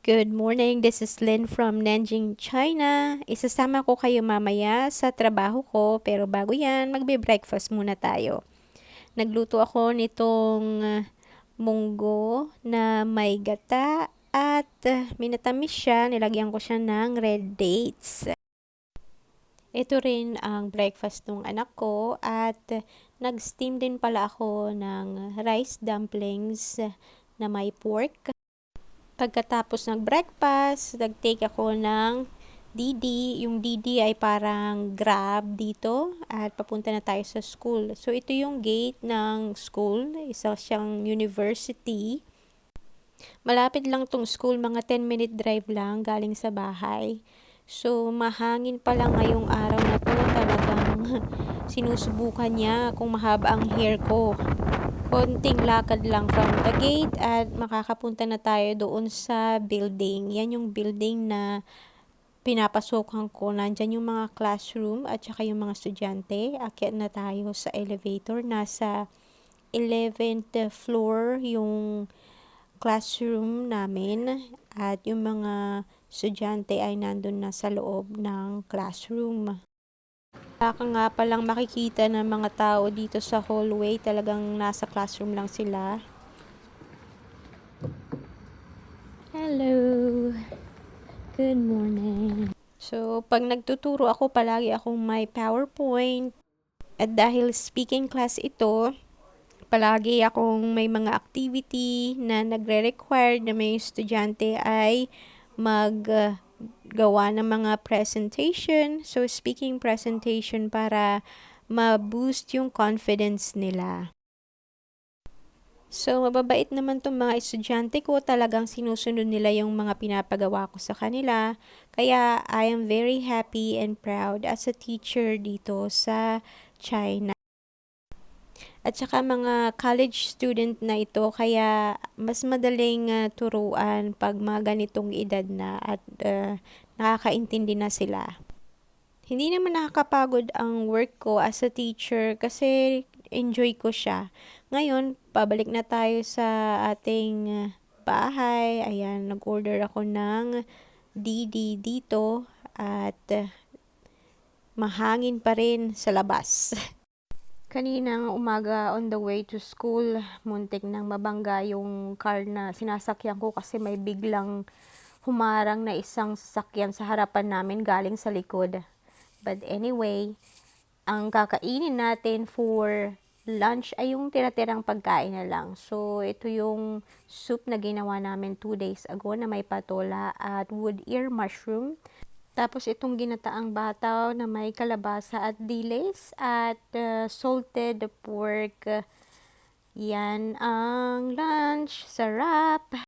Good morning, this is Lynn from Nanjing, China. Isasama ko kayo mamaya sa trabaho ko, pero bago yan, magbe-breakfast muna tayo. Nagluto ako nitong munggo na may gata at minatamis siya, nilagyan ko siya ng red dates. Ito rin ang breakfast ng anak ko at nag-steam din pala ako ng rice dumplings na may pork. Pagkatapos ng breakfast, nag-take ako ng DD. Yung DD ay parang Grab dito at papunta na tayo sa school. So, ito yung gate ng school. Isa siyang university. Malapit lang tong school, mga 10-minute drive lang galing sa bahay. So, mahangin pa lang ngayong araw na to. Talagang sinusubukan niya kung mahaba ang hair ko. Konting lakad lang from the gate at makakapunta na tayo doon sa building. Yan yung building na pinapasokan ko. Nandyan yung mga classroom at saka yung mga estudyante. Akyat na tayo sa elevator. Nasa 11th floor yung classroom namin at yung mga estudyante ay nandun na sa loob ng classroom. Baka nga palang makikita ng mga tao dito sa hallway, talagang nasa classroom lang sila. Hello! Good morning! So, pag nagtuturo ako, palagi akong may PowerPoint. At dahil speaking class ito, palagi akong may mga activity na nagre-require na may estudyante ay gawa ng mga presentation. So, speaking presentation para ma-boost yung confidence nila. So, mababait naman tong mga estudyante ko. Talagang sinusunod nila yung mga pinapagawa ko sa kanila. Kaya, I am very happy and proud as a teacher dito sa China. At saka mga college student na ito, kaya mas madaling turuan pag mga ganitong edad na at nakakaintindi na sila. Hindi naman nakakapagod ang work ko as a teacher kasi enjoy ko siya. Ngayon, pabalik na tayo sa ating bahay. Ayan, nag-order ako ng DD dito at mahangin pa rin sa labas. Kaninang umaga on the way to school, muntik nang mabangga yung car na sinasakyan ko kasi may biglang humarang na isang sasakyan sa harapan namin galing sa likod. But anyway, ang kakainin natin for lunch ay yung tira-tirang pagkain na lang. So, ito yung soup na ginawa namin 2 days ago na may patola at wood ear mushroom. Tapos itong ginataang bataw na may kalabasa at dilis at salted pork. Yan ang lunch. Sarap!